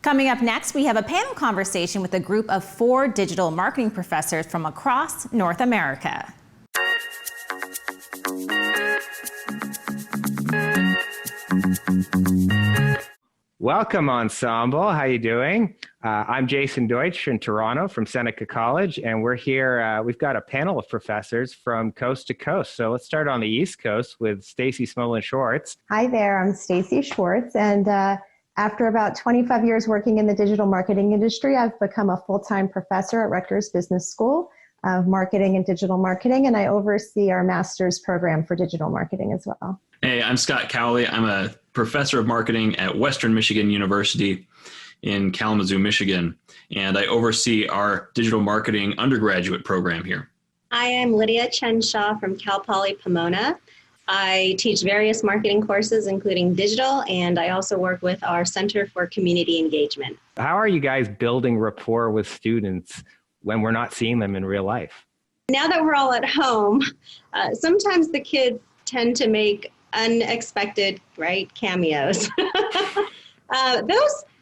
Coming up next, we have a panel conversation with a group of 4 digital marketing professors from across North America. Welcome, Ensemble. How you doing? I'm Jason Dojc in Toronto from Seneca College, and we're here. We've got a panel of professors from coast to coast. So let's start on the East Coast with Stacy Smollin-Schwartz. Hi there, I'm Stacy Schwartz, and after about 25 years working in the digital marketing industry, I've become a full-time professor at Rutgers Business School of Marketing and Digital Marketing, and I oversee our master's program for digital marketing as well. Hey, I'm Scott Cowley. I'm a professor of marketing at Western Michigan University in Kalamazoo, Michigan, and I oversee our digital marketing undergraduate program here. I am Lydia Chen-Shah from Cal Poly Pomona. I teach various marketing courses, including digital, and I also work with our Center for Community Engagement. How are you guys building rapport with students when we're not seeing them in real life? Now that we're all at home, sometimes the kids tend to make unexpected, cameos.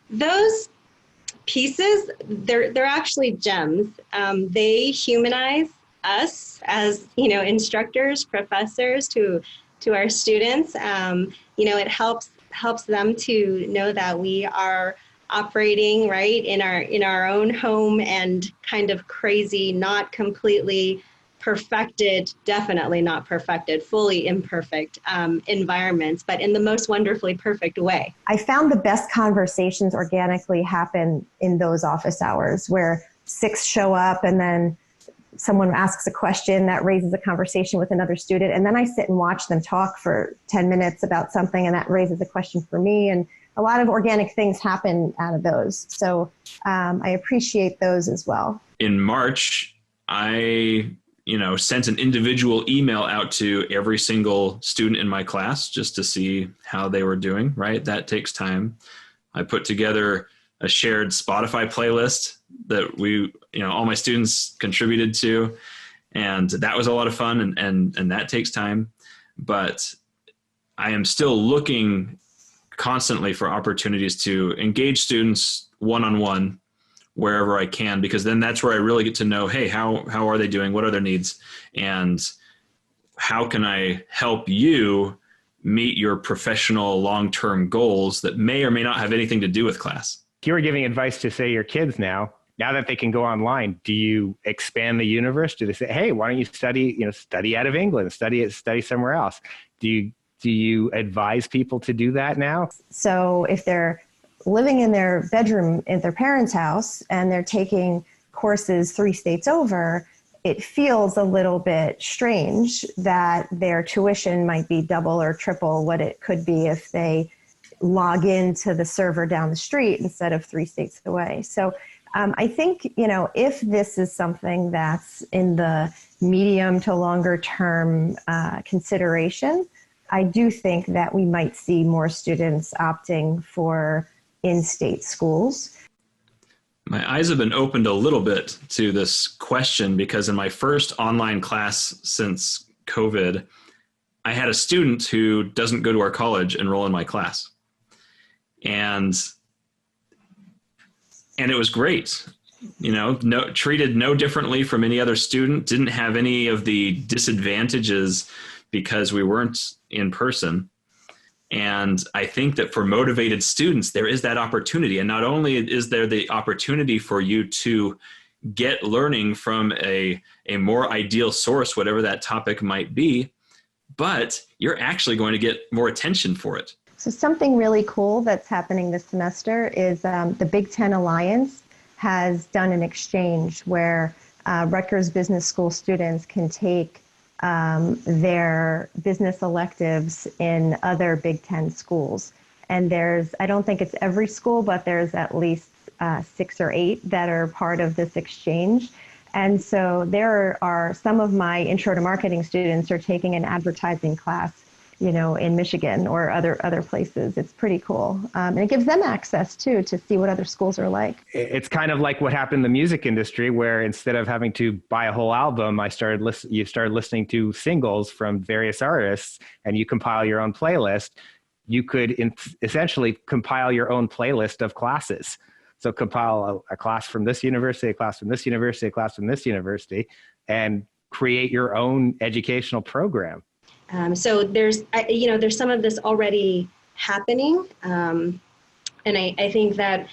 Those pieces, they're actually gems. They humanize us as, instructors, professors to our students. It helps them to know that we are operating in our own home and kind of crazy, not completely perfected, definitely not perfected, fully imperfect environments, but in the most wonderfully perfect way. I found the best conversations organically happen in those office hours where 6 show up and then someone asks a question that raises a conversation with another student, and then I sit and watch them talk for 10 minutes about something, and that raises a question for me, and a lot of organic things happen out of those. So I appreciate those as well. In March, I sent an individual email out to every single student in my class just to see how they were doing, right? That takes time. I put together a shared Spotify playlist that all my students contributed to, and that was a lot of fun, and that takes time. But I am still looking constantly for opportunities to engage students one-on-one wherever I can, because then that's where I really get to know, hey, how are they doing? What are their needs? And how can I help you meet your professional long-term goals that may or may not have anything to do with class? If you were giving advice to, say, your kids now that they can go online, do you expand the universe? Do they say, hey, why don't you study out of England, study somewhere else? Do you advise people to do that now? So if they're living in their bedroom at their parents' house and they're taking courses 3 states over, it feels a little bit strange that their tuition might be double or triple what it could be if they log into the server down the street instead of 3 states away. So I think, if this is something that's in the medium to longer term consideration, I do think that we might see more students opting for in-state schools. My eyes have been opened a little bit to this question because in my first online class since COVID, I had a student who doesn't go to our college enroll in my class. And it was great, treated no differently from any other student, didn't have any of the disadvantages because we weren't in person. And I think that for motivated students, there is that opportunity. And not only is there the opportunity for you to get learning from a more ideal source, whatever that topic might be, but you're actually going to get more attention for it. So something really cool that's happening this semester is the Big Ten Alliance has done an exchange where Rutgers Business School students can take their business electives in other Big Ten schools. And I don't think it's every school, but there's at least 6 or 8 that are part of this exchange. And so there are some of my intro to marketing students are taking an advertising class, in Michigan or other places. It's pretty cool. And it gives them access too, to see what other schools are like. It's kind of like what happened in the music industry, where instead of having to buy a whole album, you started listening to singles from various artists and you compile your own playlist. you could essentially compile your own playlist of classes. So compile a class from this university, a class from this university, a class from this university, and create your own educational program. So there's some of this already happening. And I think that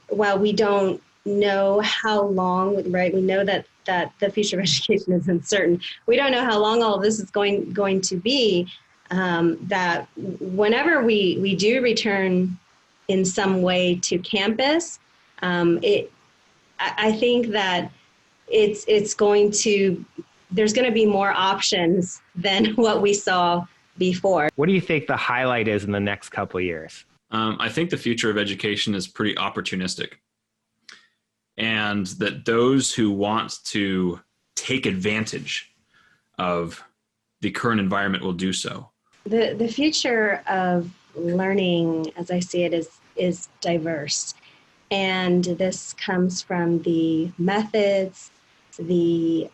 while we don't know how long, right, we know that the future of education is uncertain. We don't know how long all of this is going to be, that whenever we do return in some way to campus, I think that there's going to be more options than what we saw before. What do you think the highlight is in the next couple of years? I think the future of education is pretty opportunistic, and that those who want to take advantage of the current environment will do so. The future of learning, as I see it, is diverse. And this comes from the methods, the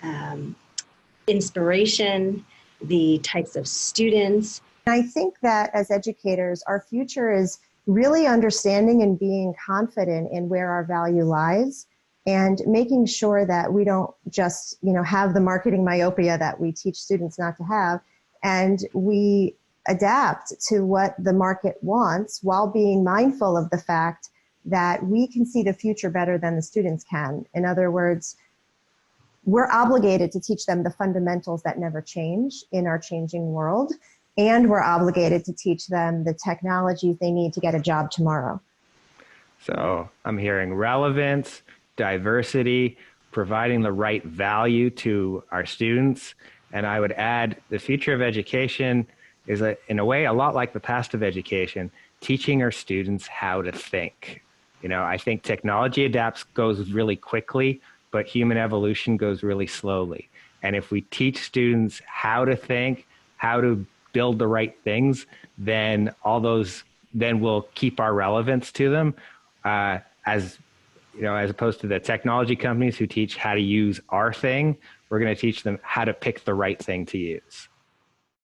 inspiration, the types of students. I think that as educators, our future is really understanding and being confident in where our value lies, and making sure that we don't just, have the marketing myopia that we teach students not to have, and we adapt to what the market wants while being mindful of the fact that we can see the future better than the students can. In other words, we're obligated to teach them the fundamentals that never change in our changing world, and we're obligated to teach them the technologies they need to get a job tomorrow. So I'm hearing relevance, diversity, providing the right value to our students. And I would add the future of education is, in a way, a lot like the past of education, teaching our students how to think. I think technology goes really quickly, but human evolution goes really slowly. And if we teach students how to think, how to build the right things, then we'll keep our relevance to them, as opposed to the technology companies who teach how to use our thing. We're going to teach them how to pick the right thing to use.